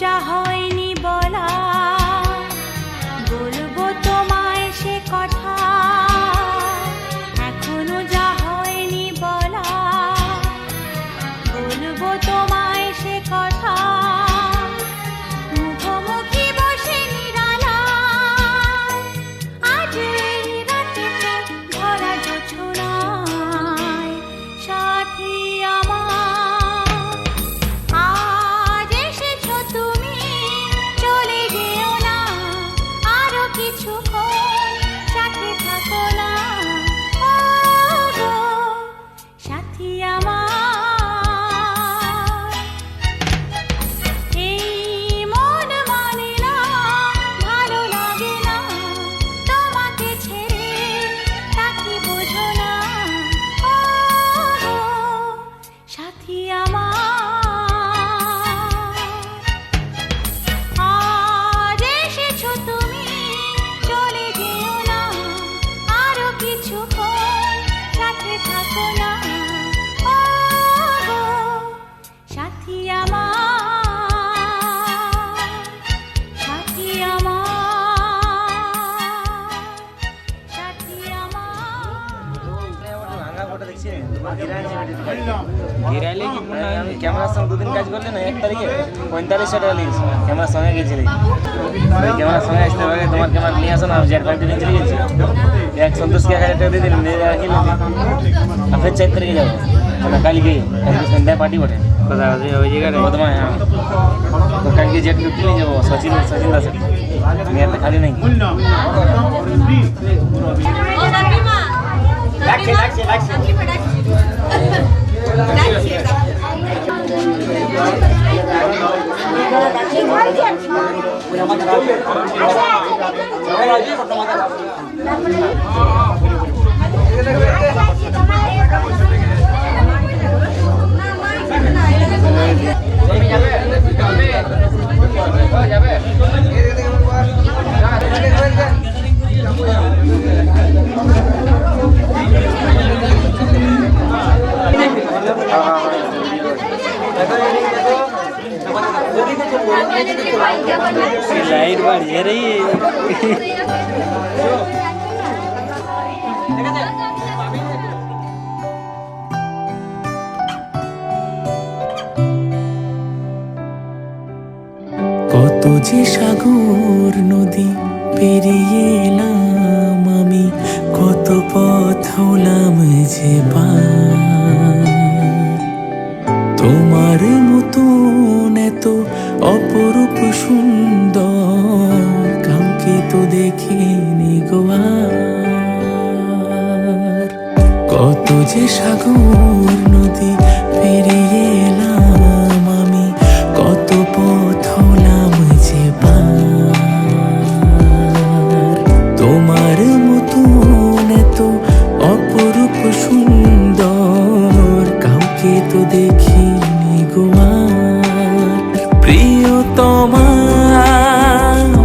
যা হয়নি বলা, বলবো তোমায় সে কথা। এখনো যা হয়নি বলা, বলবো তোমায় সে কথা। মুখোমুখি বসে নিরালায়, আজ এই রাতে ভরা জোছনায় সাথী আমার। আজ এসেছো তুমি, চলে যেও না, আরো কিছুক্ষণ সাথে থাকো না। ও গো সাথী আমার, এই মন মানে না, ভালো লাগে না তোমাকে ছেড়ে, তাকে বোঝো না। ও গো সাথী আমার, আজ এসেছো তুমি, চলে যেও না, আরো কিছুক্ষণ সাথে থাকো না। ও গো সাথী আমার, সাথী আমার, সাথী আমার। আমি ক্যামেরার সঙ্গে দুদিন কাজ করলে না, 1 তারিখে 4500 টাকা লিখেছি। ক্যামেরার সঙ্গে গেছিলি, ক্যামেরার সঙ্গে আসতে হবে, তোমার ক্যামেরা নিয়ে আসো না, আমি জ্যাট পাইপটি নিয়ে চলে গেছি। এক সন্তোষকে 1000 টাকা দিয়ে দিলাম, নিয়ে রাখি আর ফের 4 তারিখে যাবো, মানে কালকে সন্ধ্যায় পার্টি বটে। কোথায় আছে ওই জায়গাটা? বর্ধমানে। হ্যাঁ, তো কালকে জ্যাট পাইপটি নিয়ে যাবো সচিন দাসের, নিয়ে একটা খালি নেই। लाइट बढ़िया रही है। কত যে সাগর নদী পেরিয়ে এলাম আমি, কত পথ হলাম যে পার। তোমার মতন এত অপরূপ সুন্দর কাউকে তো দেখিনি গো আর। কত যে সাগর নদী পেরিয়ে এলাম আমি, কত পথ হলাম যে পার। তোমার মতন এত অপরূপ সুন্দর কাউকে তো দেখিনি গো আর। প্রিয়তমা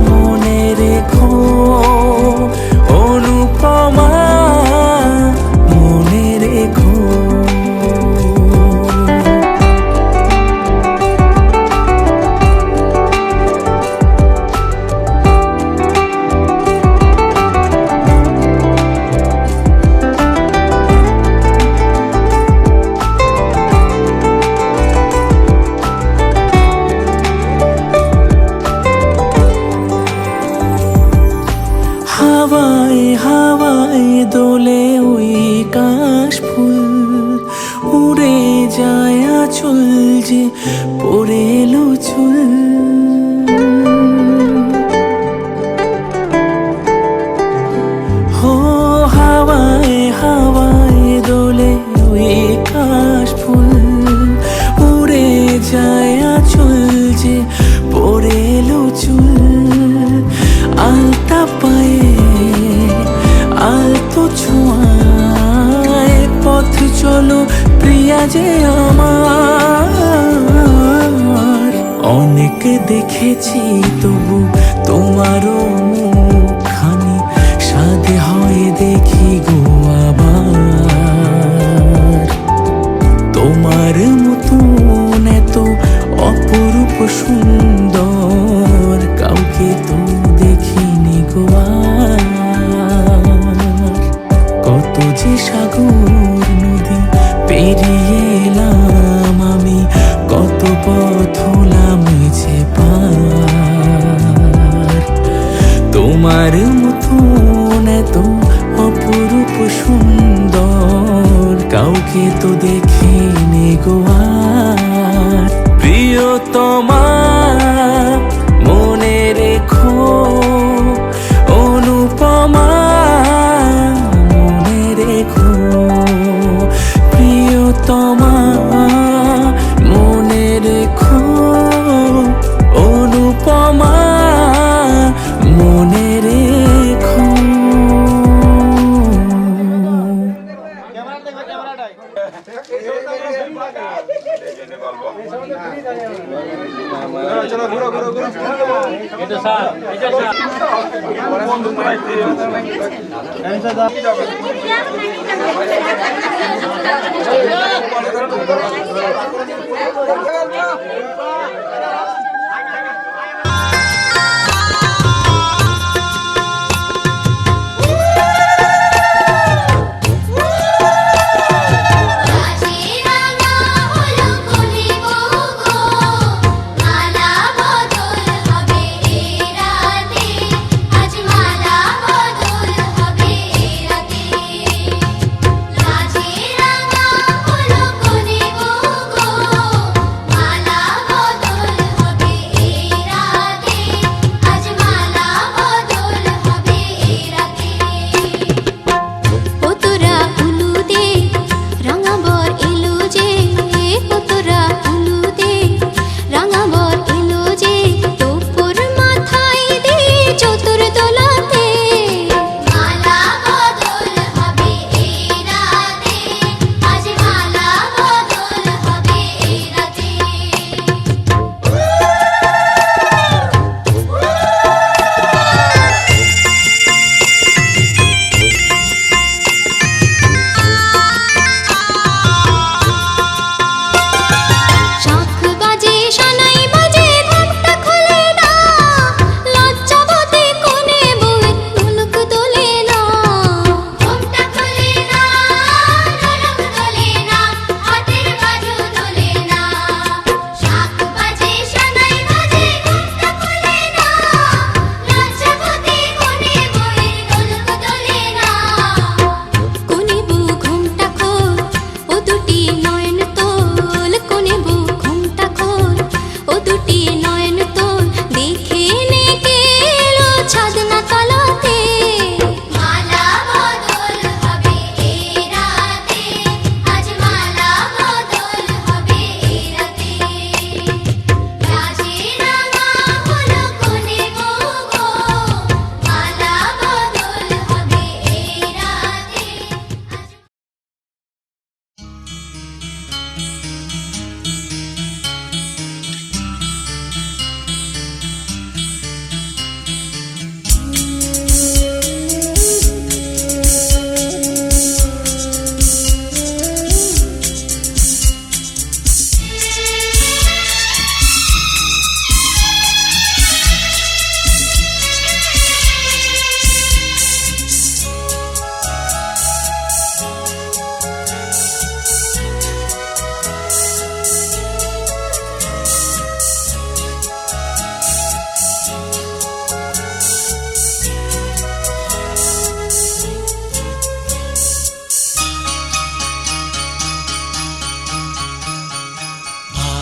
মনে রেখো, অনুপমা মনে রেখো। হাওয়ায় হাওয়ায় দোলে ওই কাশ ফুল, উড়ে যায় আঁচল যে পড়ে এলো চুল। হো হাওয়ায় হাওয়ায় দোলে ওই কাশ ফুল, উড়ে যায় আঁচল যে পড়ে এলো চুল। আলতা পায়ে আলতো ছোঁয়ায় পথ চলো প্রিয়া যে আমার। অনেক দেখেছি তবু তোমারও মুখখানি, সাধে হয় দেখি গো আবার। তোমার মতন এত অপরূপ অপরূপ সুন্দর কাউকে তো দেখিনি গো আর। কত যে সাগর নদী পেরিয়ে এলাম আমি, কত পথ হলাম যে পার। তোমার মতন এত অপরূপ সুন্দর কাউকে তো দেখিনি গো আর। প্রিয়তমা মনে রেখো, অনুপমা মনে রেখো, প্রিয়তমা মনে রেখো, অনুপমা মনে রেখো।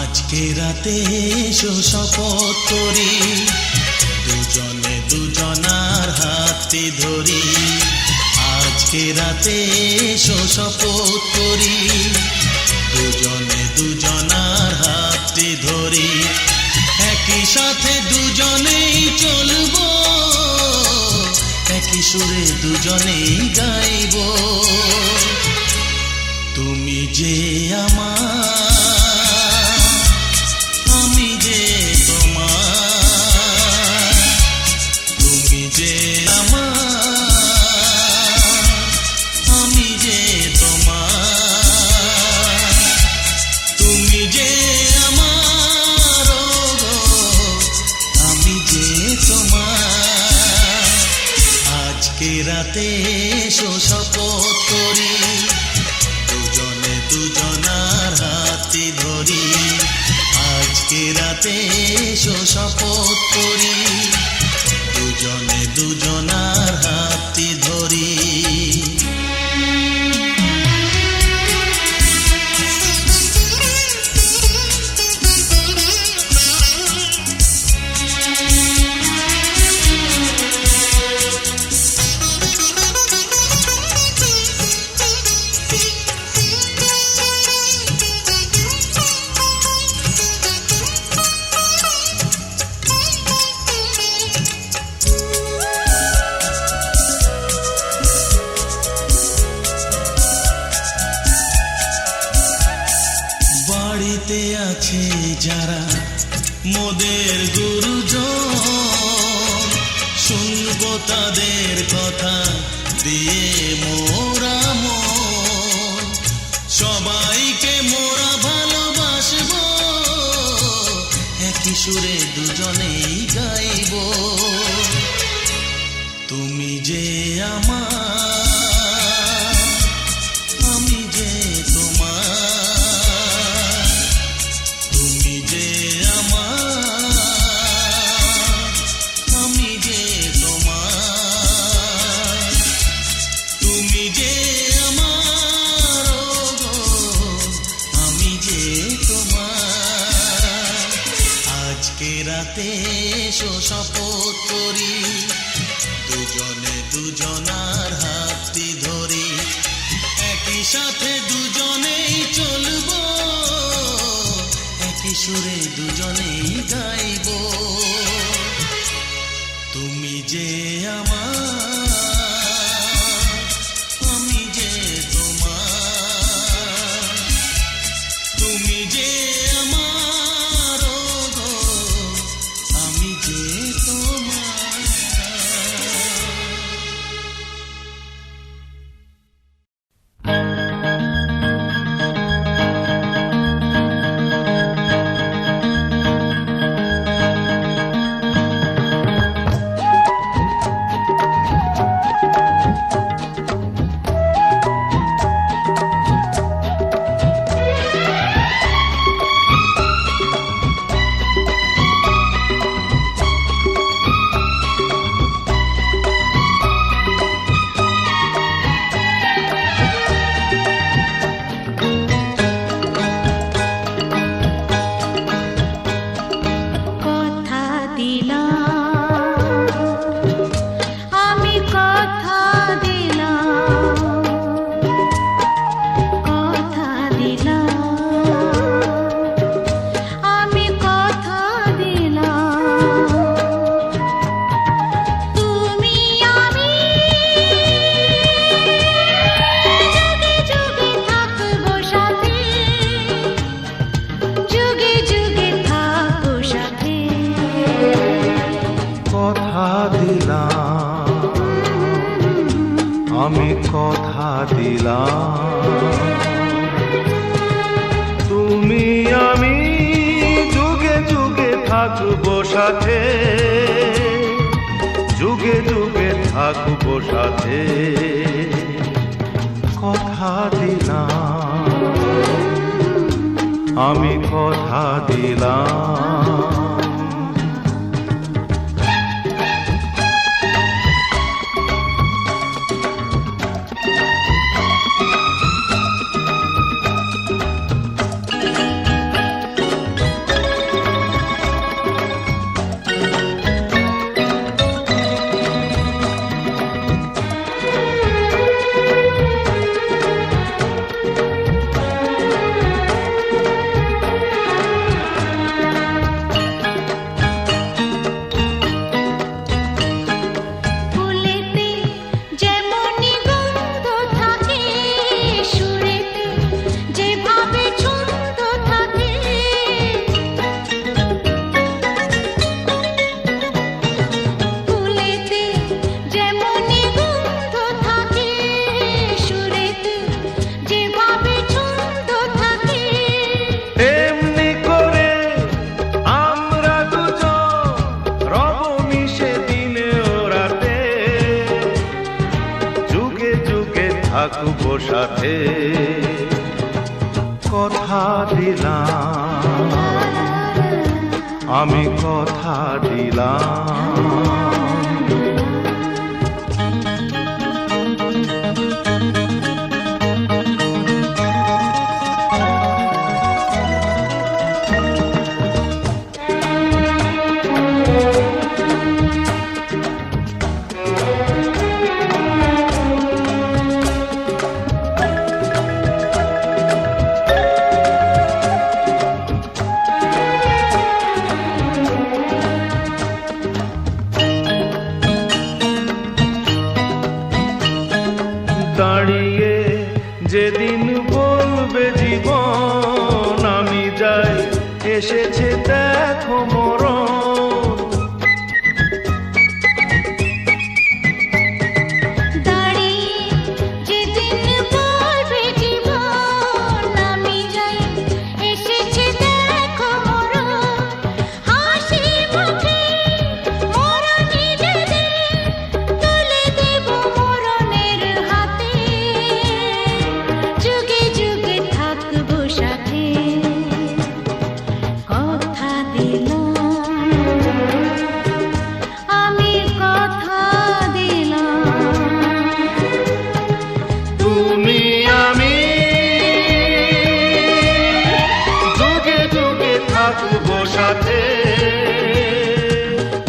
আজকে রাতে এসো শপথ করি, দুজনে দুজনার হাতে ধরি। আজকে রাতে এসো শপথ করি, দুজনে দুজনার হাতে ধরি। একই সাথে দুজনেই চলবো, একই সুরে দুজনেই গাইব। তুমি যে আমার, আমি যে তোমার। তুমি যে আমার, আমি যে তোমার। তুমি যে আমার, ও গো রাতে এসো শপথ করি, দুজনে দুজনার হাতে ধরি। আজকে রাতে এসো শপথ করি, দুজনে দুজনার হাতে ধরি। বাড়িতে আছে যারা মোদের গুরুজন, শুনবো তাদের কথা দিয়ে মোরা মন। সবাইকে মোরা ভালোবাসবো, একই সুরে দুজনেই গাইব। তুমি যে আমার, আমি যে তোমার। তুমি যে আমার, আমি যে তোমার। তুমি যে আমার, ওগো, আমি যে তোমার। আজকে রাতে এসো শপথ করি, দুজনে দুজনার হাতটি ধরি। একই সাথে দুজনেই চলবো, একই সুরে দুজনেই গাইব। তুমি যে আমার, আমি যে তোমার। তুমি যে আমার, ওগো, আমি যে তোমার। কথা দিলাম, আমি কথা দিলাম, কথা দিলাম, আমি কথা দিলাম। তুমি আমি যুগে যুগে থাকবো সাথে, যুগে যুগে থাকবো সাথে। কথা দিলাম, আমি কথা দিলাম। তুমি আমি যুগে যুগে থাকবো সাথে, যুগে যুগে থাকবো সাথে। কথা দিলাম, আমি কথা দিলাম। থাকবো সাথে কথা দিলাম আমি কথা দিলাম দাঁড়িয়ে যেদিন বলবে জীবন আমি যাই এসেছে দেখো মরণ দাঁড়িয়ে যেদিন বলবে জীবন আমি যাই এসেছে দেখো মরণ হাসি মুখে মরণ নিজেদের তুলে দেব মরণের হাতে যুগে যুগে থাকবো সাথে কথা দিলাম আমি কথা দিলাম তুমি আমি যুগে যুগে থাকবো সাথে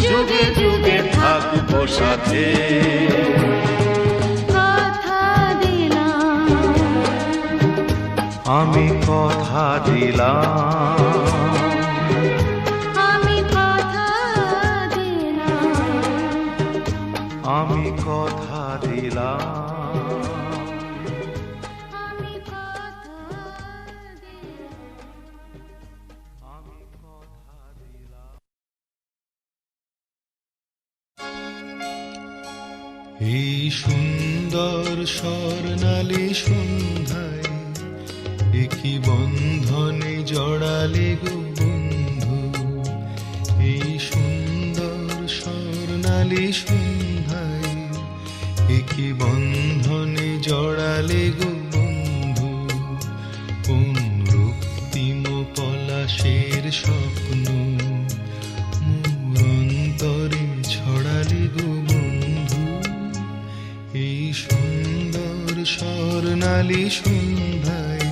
যুগে যুগে থাকবো সাথে কথা দিলাম আমি কথা দিলাম আমি কথা দিলাম আমি কথা দিলাম আমি কথা দিলাম আমি কথা দিলাম এই সুন্দর স্বর্ণালী সন্ধ্যায় একই বন্ধনে জড়ালে গো বন্ধু এই সুন্দর স্বর্ণালী সন্ধ্যায় একই বন্ধনে জড়ালে গো বন্ধু কোন রক্তিম পলাশের স্বপ্ন মোর অন্তরে ছড়ালে গো বন্ধু এই সুন্দর স্বর্ণালী সন্ধ্যায়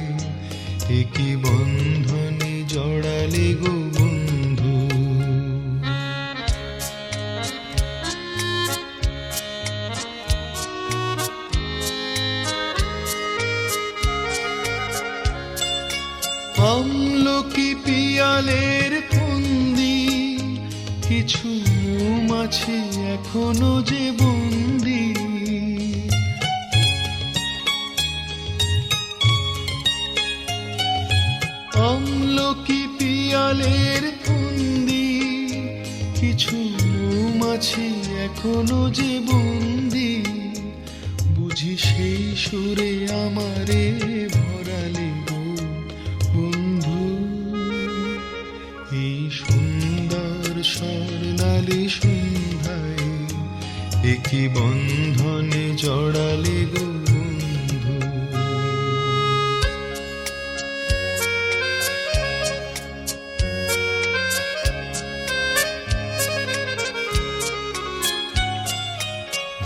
একই বন্ধনে জড়ালে গো বন্ধু আমলকি পিয়ালের ফন্দি কিছু মৌমাছি এখনো যে বন্দি আমলকি পিয়ালের ফন্দি কিছু মৌমাছি এখনো যে বন্দি বুঝি সেই সুরে আমারে ভরালে গো বন্ধু এই সুন্দর স্বর্ণালী সন্ধ্যায় একই বন্ধনে জড়ালে গো বন্ধু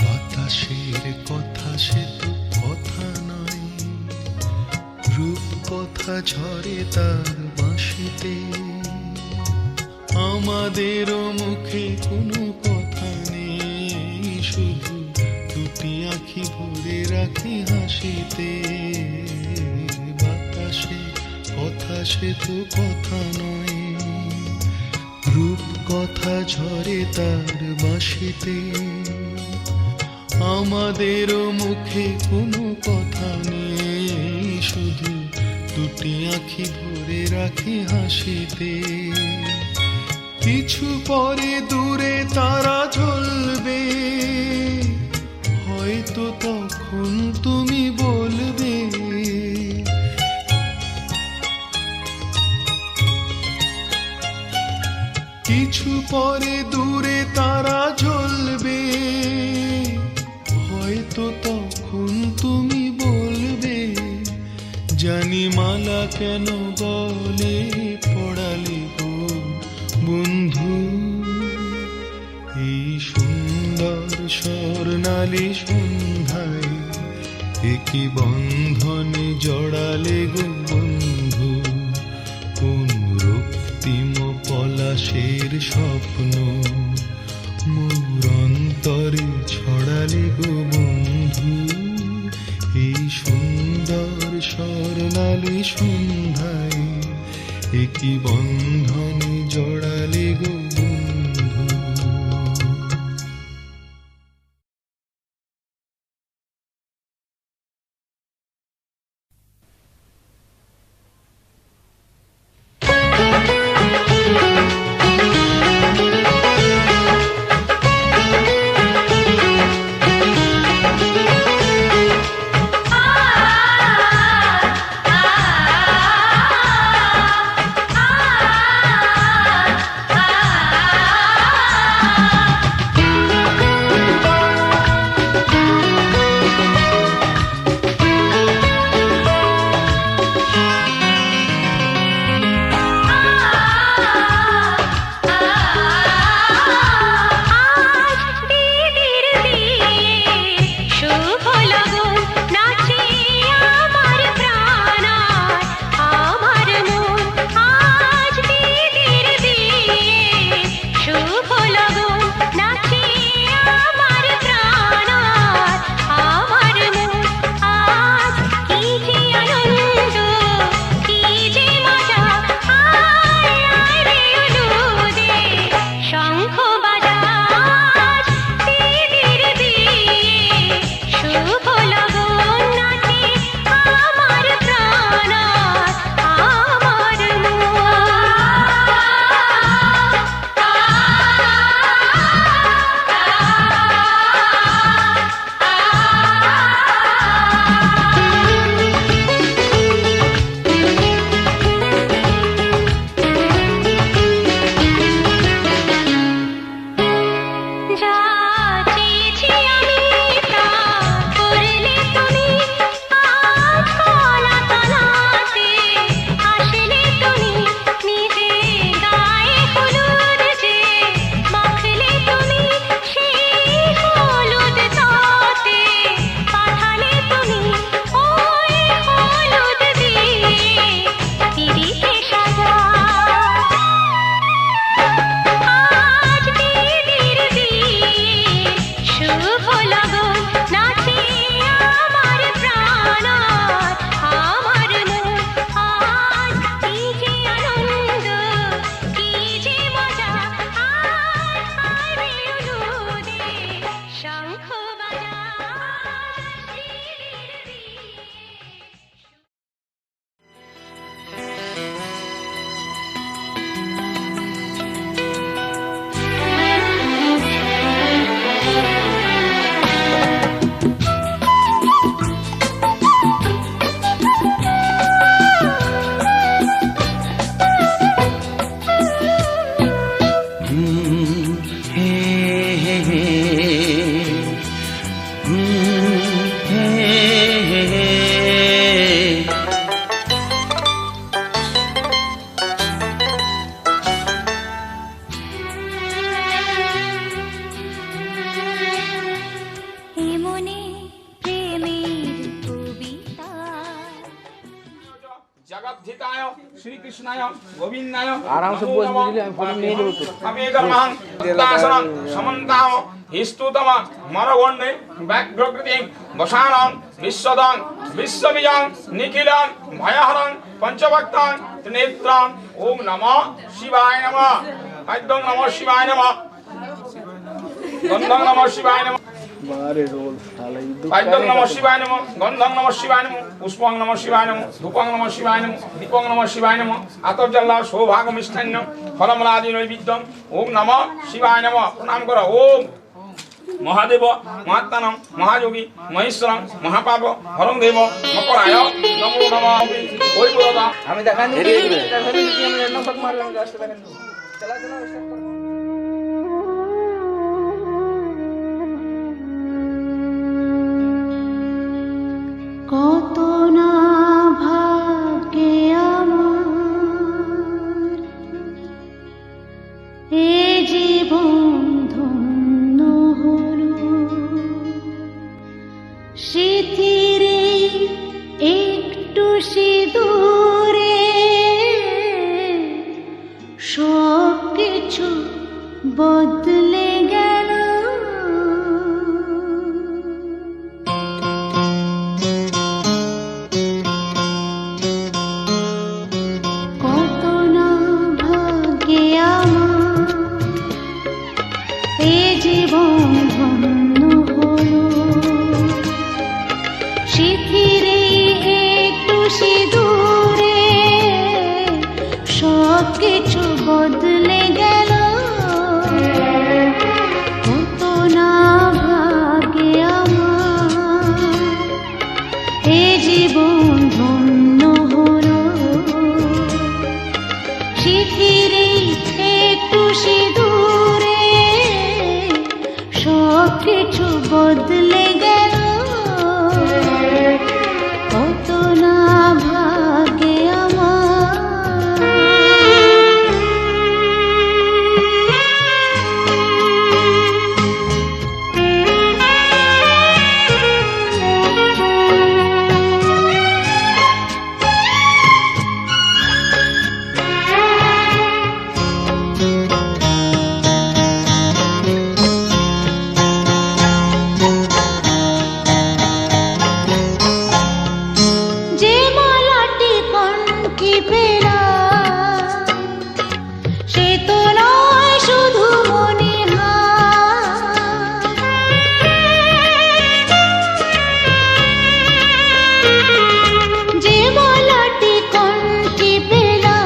বাতাসের কথা সে তো কথা নয় রূপ কথা ঝরে তার বাঁশিতে আমাদেরও মুখে কোনো কথা নেই শুধু দুটি আঁখি ভরে রাখি হাসিতে বাতাসে কথা সে তো কথা নয় রূপ কথা ঝরে তার বাঁশিতে আমাদেরও মুখে কোনো কথা নেই শুধু দুটি আঁখি ভরে রাখি হাসিতে কিছু পরে দূরে তারা জ্বলবে হয়তো তখন তুমি বলবে কিছু পরে দূরে তারা জ্বলবে হয়তো তখন তুমি জানি মালা কেন গলে পড়ালি গো বন্ধু, এই সুন্দর স্বর্ণালী সন্ধ্যায় একই বন্ধনে জড়ালে গো বন্ধু, কোন রক্তিম পলাশের স্বপ্ন মোর অন্তরে ছড়ালে গো বন্ধু, এই সুন্দর স্বর্ণালী সন্ধ্যায় একই বন্ধনে জড়ালে গো বন্ধু। জগদ্ধিতায় শ্রীকৃষ্ণায় গোবিন্দায় আরাম সে বস বুঝলি আমি ফোন নিয়ে নেব তো আমি কর্মাং দাসনাং সমন্তাম হিস্তুতম মরগণ্ডে ব্যাঘ্রকৃতিং বসানং বিশ্বদং বিশ্ববিজং নিখিলং ভয়হরং পঞ্চভক্তাং ত্রিনেত্রং ওম নমঃ শিবায় নমঃ আদ্যং নমঃ শিবায় নমঃ গন্ধং নমঃ শিবায় নমঃ বারে রোল শালা পাদ্যং নমঃ শিবায় নমঃ গন্ধং নমঃ শিবায় নমঃ পুষ্পং নমঃ শিবায় নমঃ ধূপং নমঃ শিবায় নমঃ দীপং নমঃ শিবায় নমঃ আতর্জল্লা সৌভাগমিষ্ঠান্য ফলমলাদি নৈবেদ্যং ওম নমঃ শিবায় নমঃ প্রণাম করো ওম মহাদেব মহাত্মানং মহাযোগী মহেশ্বরং মহাপাপ হরং দেব মকরায় নমো নমঃ ওই বলদা আমি দেখান দিই দেখান দিই কি আমি র‍্যান্ডম শট মারলাম রাস্তা দেখান দিই চলা চলা স্টার্ট করো কত না ভাব এ জীবন ধন্য হলো স্মৃতির একটু সিঁদুরে সব কিছু বদলে গেল। কত না ভাগ্যে আমার এ জীবন ধন্য হলো স্মৃতির একটু সিঁদুরে সব কিছু বদলে গেল। কত না ভাগ্যে আমার এ জীবন ধন্য হলো স্মৃতির একটু সিঁদুরে সব কিছু বদলে গেল। কত না ভাগ্যে যে মালাটি কনকি পেলা সে তো নয় শুধু মনিহার। যে মালাটি কনকি পেলা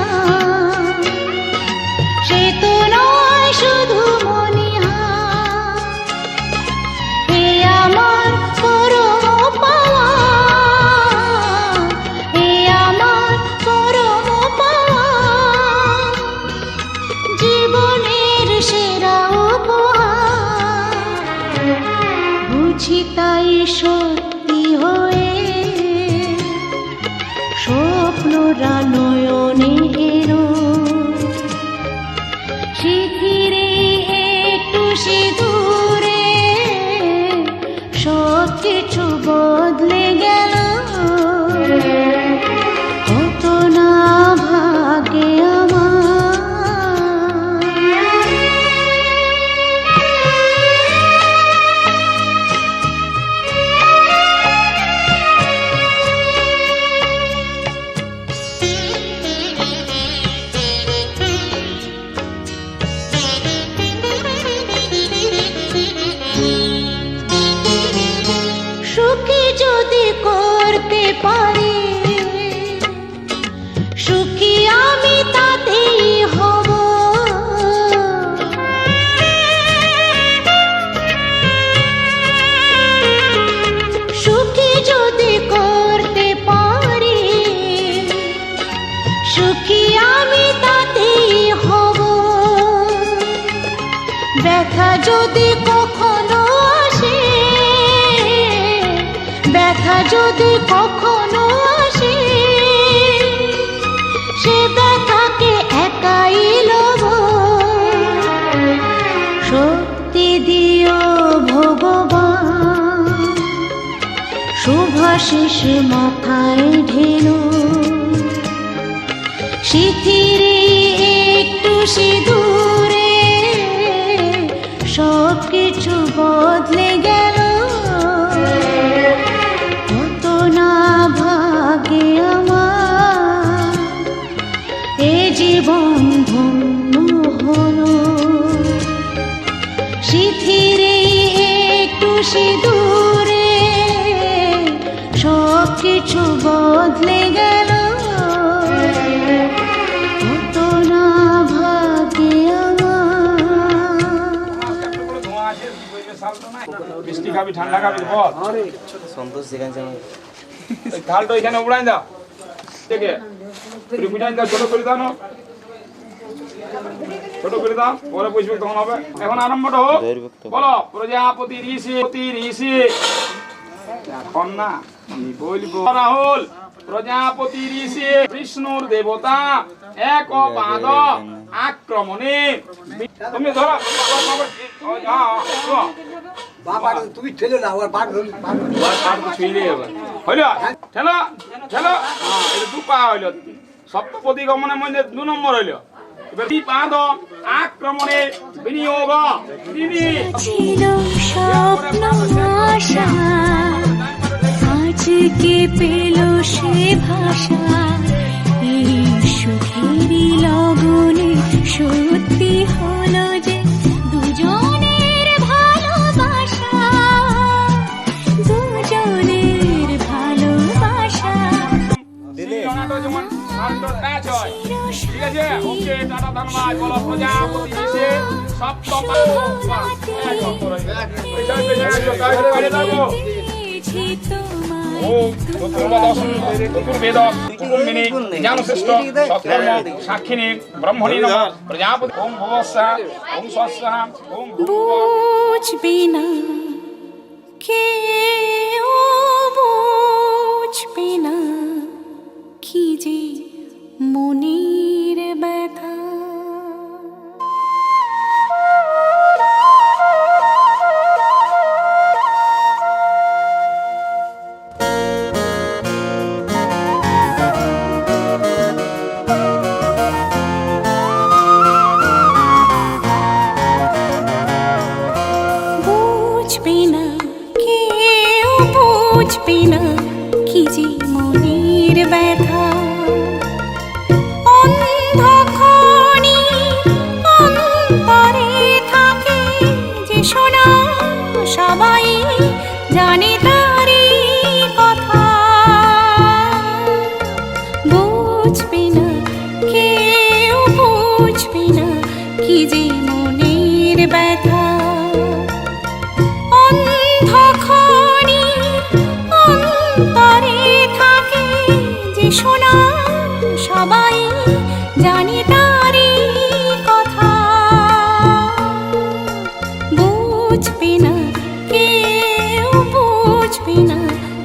সে তো নয় শুধু মনিহার। এ আমার পরম পাওয়া, এ আমার পরম পাওয়া, জীবনের সেরা উপহার। বুঝি তাই সত্যি হয়ে স্বপ্নরা নয়নে এলো স্মৃতির একটু সিঁদুরে সব কিছু বদলে গেল। কত না ভাগ্যে আমার সুখী যদি করতে পারি সুখী আমি তাতেই হব। সুখী যদি করতে পারি সুখী আমি তাতেই হব। ব্যথা যদি কখনো আসে, ব্যথা যদি কখনো আসে, সে ব্যথাকে একাই লব। শক্তি দিও ভগবান শুভাশিস মাথায় ঢেলো স্মৃতির একটু সিঁদুরে সব কিছু বদলে গেল। কত না ভাগ্যে আমার এ জীবন ধন্য হলো স্মৃতির একটু সিঁদুরে সব কিছু বদলে গেল। কত না ভাগ্যে মিষ্টি খাবি ঠান্ডা খাবি বল। সন্তোষ যেখানে ওই থালটা এখানে উড়াই দাও, দেখে উড়াই দাও, ছোট করে দাও না, ছোট করে দাও, পরে বুঝবে তখন হবে। এখন আরম্ভটা হোক, বলো প্রজাপতি ঋষি ঋষি। এখন না আমি বলবো রাহুল প্রজাপতি ঋষি বিষ্ণুর দেবতা এক পাদ আক্রমণে তুমি ধরো তুমি ঠেলে না ওর বাঘ ছুঁইলে হইল ঠেলো ঠেলো এটা দু পা হইল সপ্তপতি গমনের মধ্যে 2 নম্বর হইল এবার এই পাদ আক্রমণে বিনিয়োগ তিনি ছিল স্বপ্ন আশা আজকে পেল সে ভাষা এই সুখেরই লগনে সত্যি হলো যে দুজনের ভালোবাসা দুজনের ভালোবাসা জনাটো যেমন শান্ত টাচ হয় ঠিক আছে ওকে টাটা ধন্যবাদ বলো প্রজাপতি ঋষি সপ্তম সাক্ষিণী ব্রহ্মণী নমঃ প্রজাপতি ওম ভবস্যা ওম স্বস্যা ওম বুঝবে না কেউ বুঝবে না কি যে মনের ব্যথা বুঝবে না কেউ বুঝবে না কি যে মনের ব্যথা অন্ধকারে অন্তরে থাকে যে শোনা সবাই জানে তারই কথা বুঝবে না কেউ বুঝবে না কি যে মনের ব্যথা অন্ধকারে অন্তরে থাকে যে শোনা সবাই জানি তারই কথা বুঝবে না কেউ বুঝবে না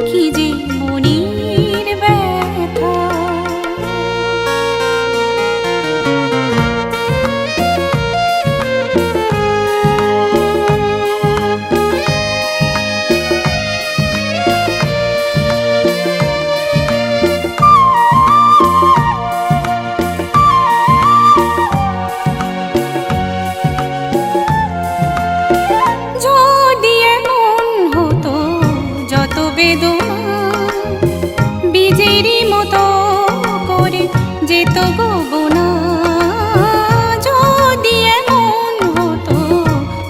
কি যে মনের ব্যথা যদি এমন হতো যত বেদনা বীজেরই মতো করে যেত গোবনা যদি এমন হতো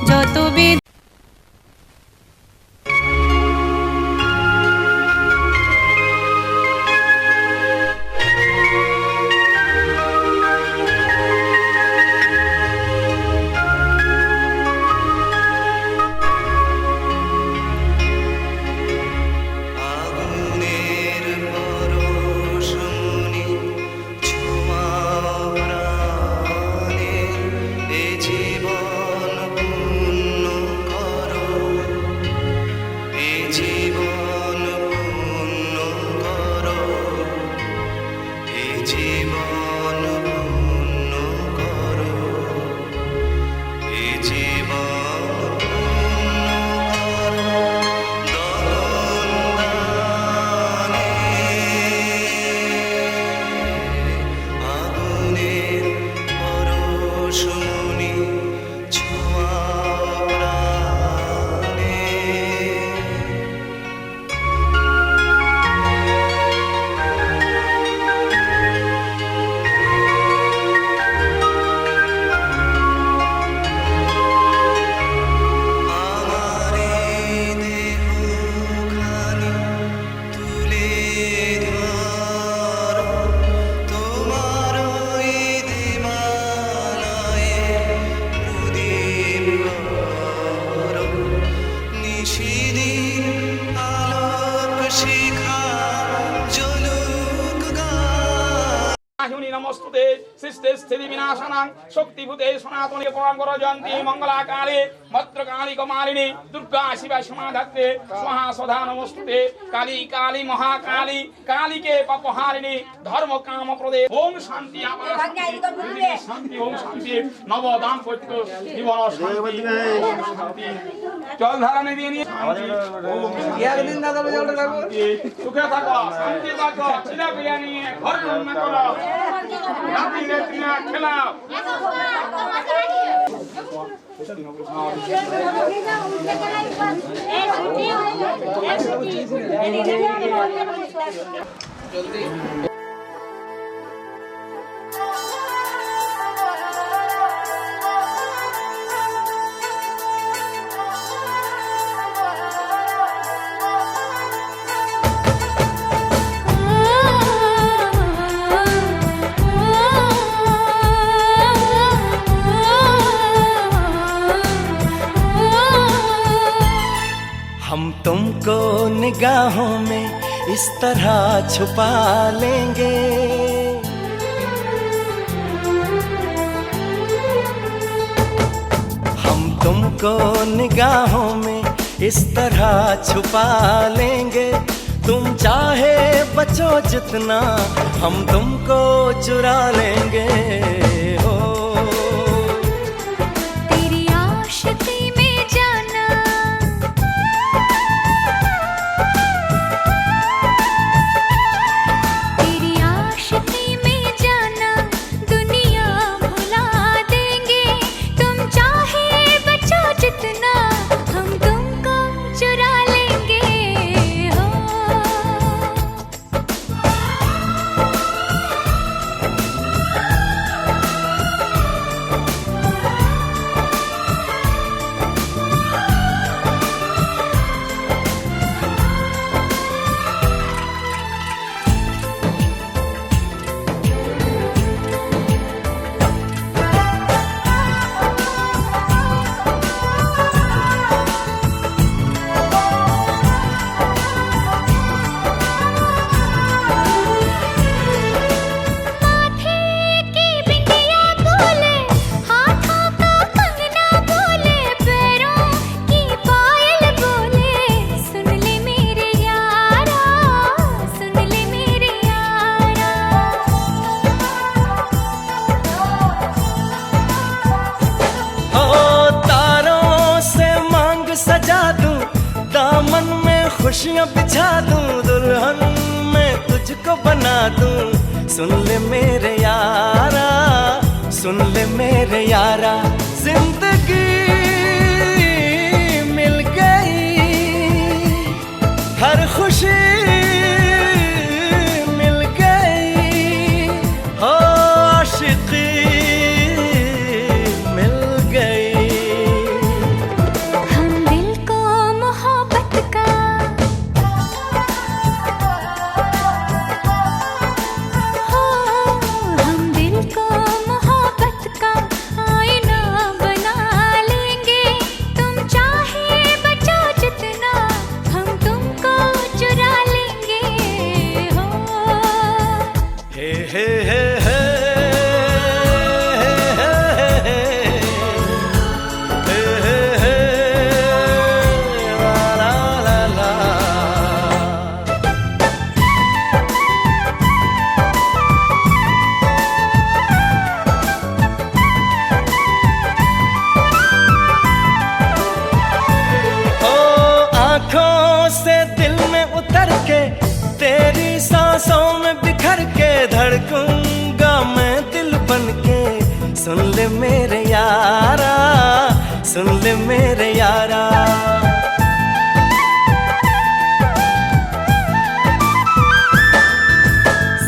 যত বেদনা আগুনের পরশমণি ছোঁয়া ভূতানাং শক্তিভূতে সনাতনে প্রণাম করো জয়ন্তী মঙ্গলাকালে ভদ্রকালী কমালিনী দুর্গা শিবা সমাধাত্রে স্বাহা সদা নমস্তুতে কালী কালী মহাকালী কালীকে পাপহারিণী ধর্ম কাম প্রদে ওম শান্তি আপার শান্তি ওম শান্তি নব দাম্পত্য জীবন শান্তি ওম শান্তি জল ধারণে দিয়ে নিয়ে একদিন দাদা জলটা রাখবো সুখে থাকো শান্তি থাকো ছিলা বিরিয়ানি ঘর রান্না করো রাতি রাতি না খেলাও हम तुमको निगाहों में इस तरह छुपा लेंगे, हम तुमको निगाहों में इस तरह छुपा लेंगे। तुम चाहे बचो जितना हम तुमको चुरा लेंगे। हो तेरी आशिकी में जाना तेरी आशिकी में जाना दुनिया भुला देंगे। तुम चाहे बचो जितना हम तुमको चुरा लेंगे। हो माथे की बिंदिया बोले, हाथों का कंगना बोले, पैरों की पायल बोले, सुन ले मेरे यारा, सुन ले मेरे यारा। ओ तारों से मांग सजा दूं, दामन में खुशियां बिछा दूं, दुल्हन मैं तुझको बना दूं। सुन ले मेरे यारा, सुन ले मेरे यारा, जिंदगी मिल गई, हर खुशी मिल गई, हो आशिकी मिल गई। हम दिल को मोहब्बत का हो, हम दिल को मोहब्बत का आईना बना लेंगे। तुम चाहे बचो जितना हम तुमको चुरा लेंगे। हो हे हे हे हे हे हे हे ला ला ला। ओ आँखों से दिल में उतर के, तेरी सांसों में बिखर के, धड़कूंगा मैं दिल बन के। सुन ले मेरे यारा, सुन ले मेरे यारा।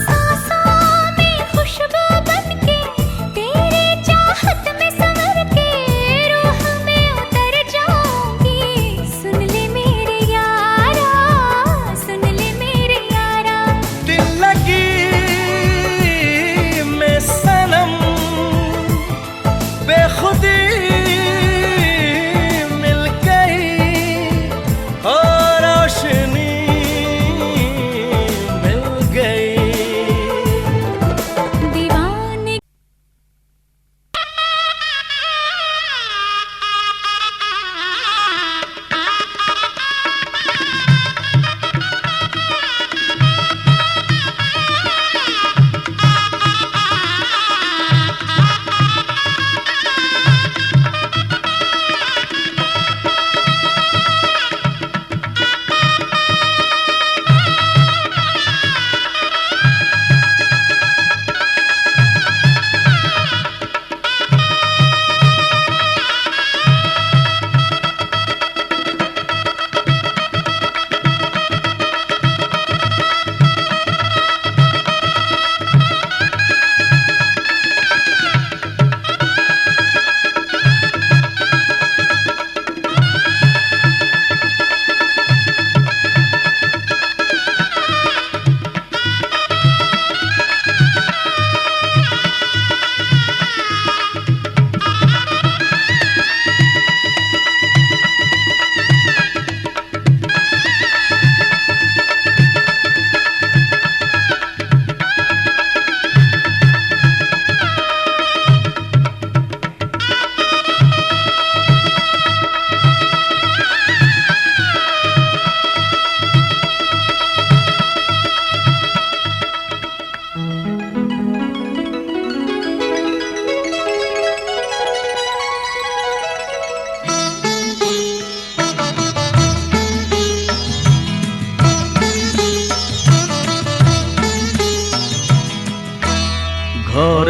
सांसों में खुशबू बनके, तेरे चाहत में संवर के, रूह में उतर जाऊंगी। सुन ले मेरे यारा, सुन ले मेरे यारा। दिल लगी में सनम, बेखुदी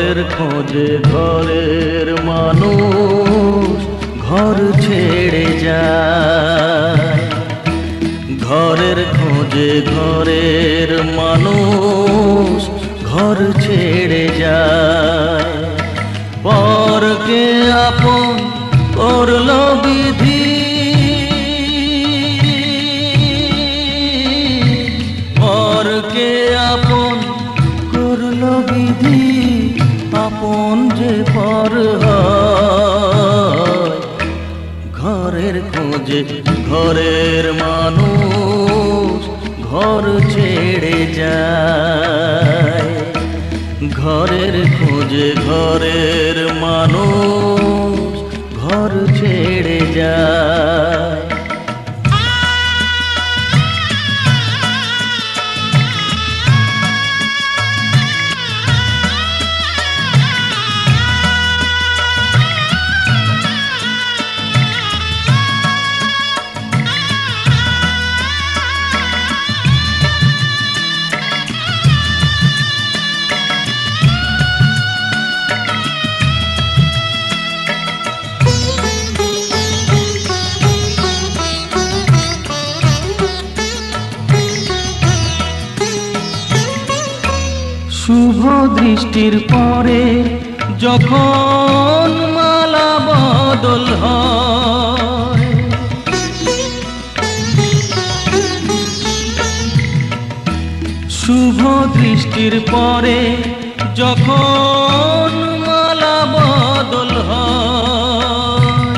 ঘরের খোঁজে ঘরের মানুষ ঘর ছেড়ে যায়, ঘরের খোঁজে ঘরের মানুষ ঘর ছেড়ে যায়। পরকে আপন করলো বিধি, পরকে আপন করলো বিধি, আপন যে পর হয়। ঘরের খোঁজে ঘরের মানুষ ঘর ছেড়ে যায়, ঘরের খোঁজে ঘরের মানুষ ঘর ছেড়ে যায়। শুভ দৃষ্টির পরে যখন মালা বদল হয়, শুভ দৃষ্টির পরে যখন মালা বদল হয়,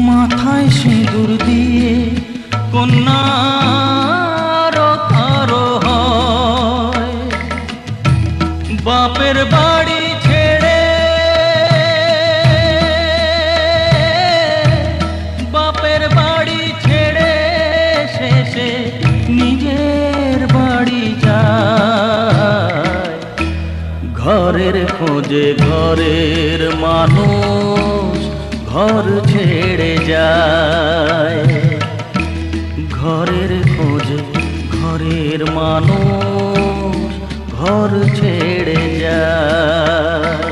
মাথায় সিঁদুর দিয়ে কন্যা বাপের বাড়ি ছেড়ে, বাপের বাড়ি ছেড়ে শেষে নিজের বাড়ি যায়। ঘরের খোঁজে ঘরের মানুষ ঘর ছেড়ে যায়, ঘরের খোঁজে ঘরের মানুষ ঘর ছেড়ে যায়।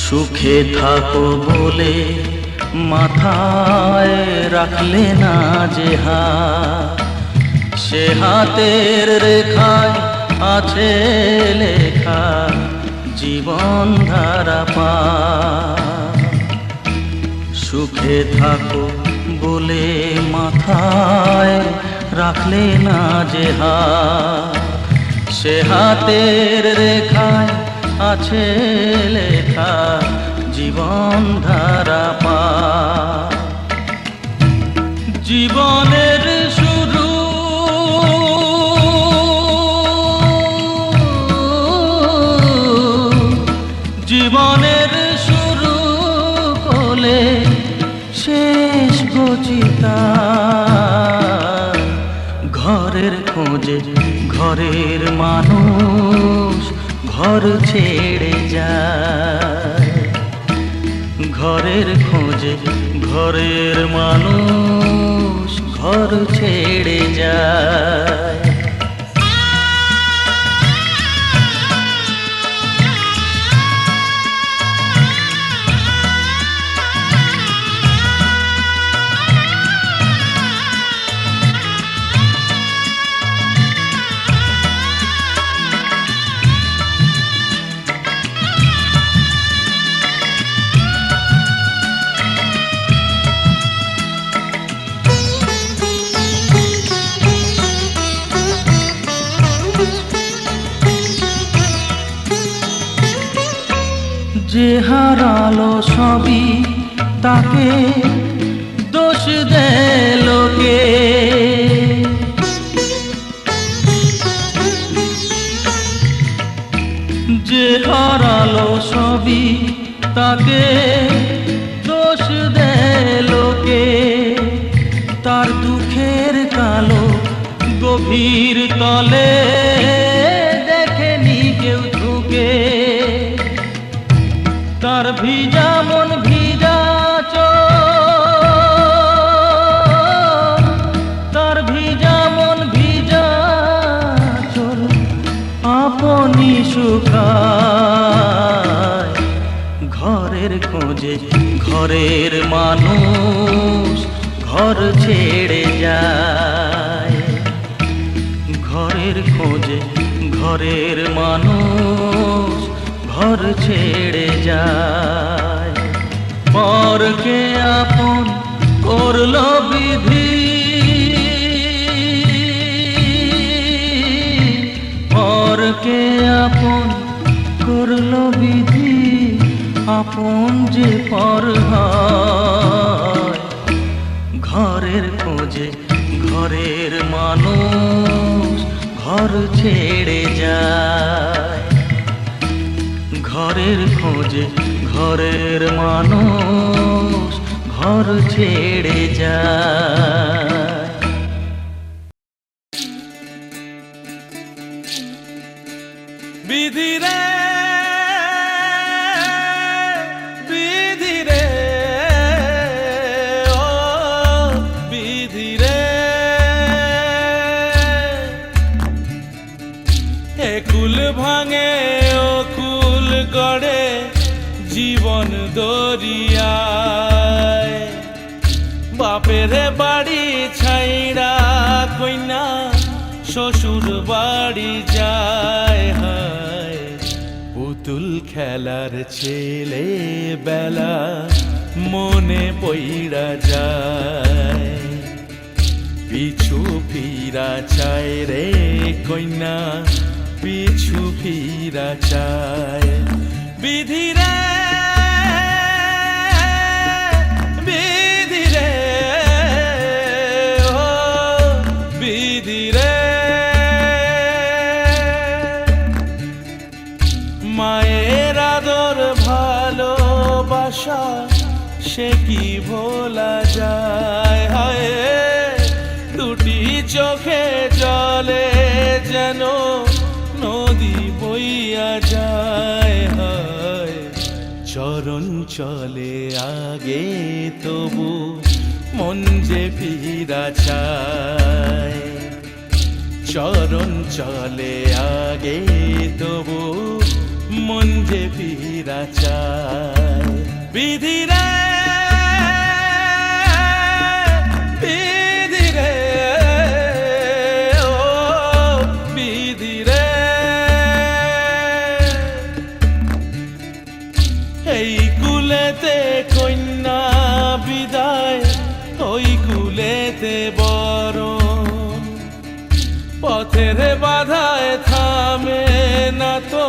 সুখে থাকো বলে মাথায় রাখলে না যে হাত, সে হাতের রেখায় আছে লেখা জীবন ধারা পা। সুখে থাকো বলে মাথায় রাখলে না যে হাত, সে হাতের রেখায় আছে লেখা জীবন ধারা পা। জীবনের শুরু জীবনের শুরু কোলে শেষ গচিতা। ঘরের খোঁজে ঘরের মানুষ ঘর ছেড়ে যায়, ঘরের খোঁজে ঘরের মানুষ ঘর ছেড়ে যায়। যে হারালো সবই তাকে দোষ দেয় লোকে, যে হারালো সবই তাকে দোষ দেয় লোকে, তার দুঃখের কালো গভীর তলে দেখেনি কেউ ঝুঁকে। তার ভিজা মন ভিজা চোখ, তার ভিজা মন ভিজা চোখ আপনি শুকায়। ঘরের খোঁজে ঘরের মানুষ ঘর ছেড়ে যায়। ঘরের খোঁজে ঘরের মানুষ ঘর ছেড়ে যায়। পরকে আপন করলো বিধি, পরকে আপন করলো বিধি, আপন যে পর হয়। ঘরের খোঁজে ঘরের মানুষ ঘর ছেড়ে যায়। ঘরের খোঁজে ঘরের মানুষ ঘর ছেড়ে যায়। বিধি রে বিধি রে ও বিধি রে, একুল ভাঙে ও কুল গড়ে জীবন দরিয়ায়। বাপের বাড়ি ছাইড়া কইনা শ্বশুর বাড়ি যায়। হায় পুতুল খেলার ছেলে বেলা মনে পইড়া যায়। পিছু ফিরা চায় রে কইনা পিছু ফিরা চায়। বিধি রে বিধি রে ও বিধি রে, মায়ের আদর ভালোবাসা সে কি ভোলা যায়। হায় দুটি চোখে জলে যেন নদী বইয়া যায়। হায় চরণ চলে আগে তবু মন যে ফিরা চায়। চরণ চলে আগে তবু মন যে ফিরা চায়। বিধি রে বিধি রে ও বিধি রে, এই কুলেতে কন্যা বিদায় ওই কুলেতে বরণ। পথের বাধায় থামে না তো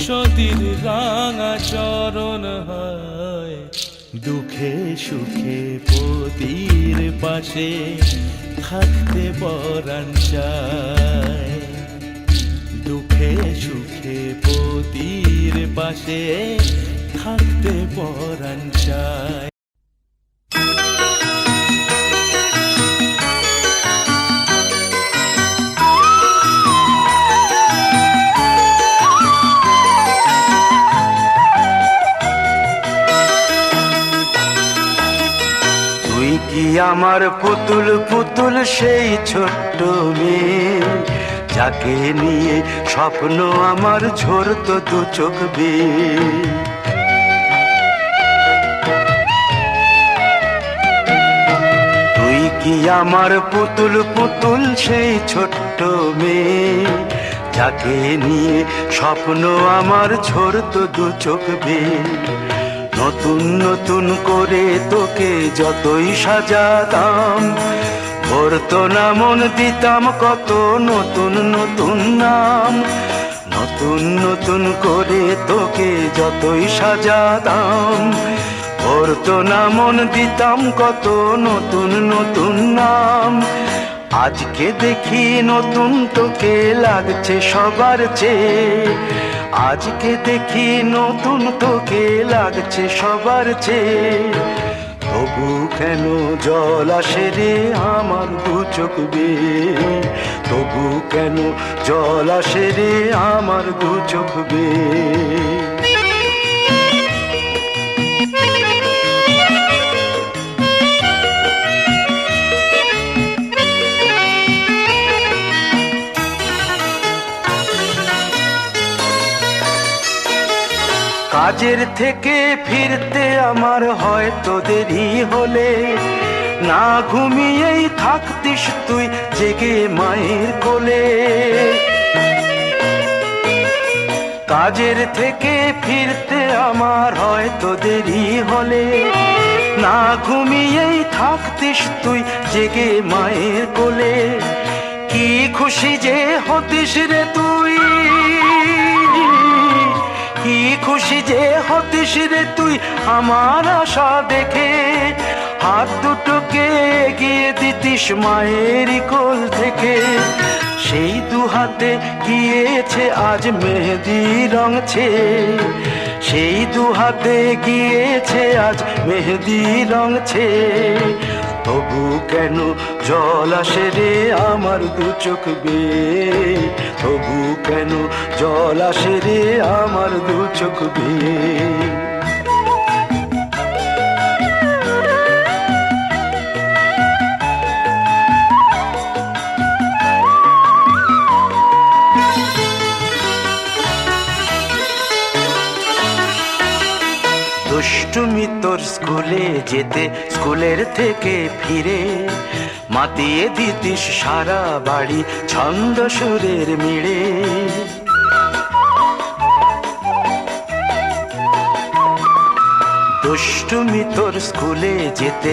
সতীর রাঙা চরণ। হয় দুঃখে সুখে পতির পাশে থাকতে পরাণ চায়। দুঃখে সুখে পতির পাশে থাকতে পরাণ চায়। আমার পুতুল পুতুল সেই ছোট্ট মেয়ে, যাকে নিয়ে স্বপ্ন আমার ঝরতো দু চোখ বেয়ে। তুই কি আমার পুতুল পুতুল সেই ছোট্ট মেয়ে, যাকে নিয়ে স্বপ্ন আমার ঝরতো দু চোখ বেয়ে। নতুন নতুন করে তোকে যতই সাজাতাম, ভরতো না মন দিতাম কত নতুন নতুন নাম। নতুন নতুন করে তোকে যতই সাজাতাম, ভরতো না মন দিতাম কত নতুন নতুন নাম। আজকে দেখি নতুন তোকে লাগছে সবার চেয়ে, আজকে দেখি নতুন তোকে লাগছে সবার চেয়ে, তবু কেন জল আসে রে আমার দু চোখ বেয়ে, তবু কেন জল আসে রে আমার দু চোখ বেয়ে। কাজের থেকে ফিরতে আমার হয়তো দেরি হলে, না ঘুমিয়েই থাকতিস তুই জেগে মায়ের কোলে। কাজের থেকে ফিরতে আমার হয়তো দেরি হলে, না ঘুমিয়েই থাকতিস তুই জেগে মায়ের কোলে। কি খুশি যে হতিস রে তুই, কি খুশি যে হতিস রে তুই আমার আশা দেখে, হাত দুটোকে এগিয়ে দিতিস মায়ের কোল থেকে। সেই দু হাতে গিয়েছে আজ মেহেদি রং ছেয়ে, সেই দু হাতে গিয়েছে আজ মেহেদি রং ছেয়ে, তবু কেন জল আসে রে আমার দু চোখ বেয়ে, তবু কেন জল আসে রে আমার দু চোখ বেয়ে। দুষ্টুমি তোর স্কুলে যেতে, স্কুলের থেকে ফিরে মাতিয়ে দিতিস সারা বাড়ি ছন্দ সুরের মিড়ে। দুষ্টুমি তোর স্কুলে যেতে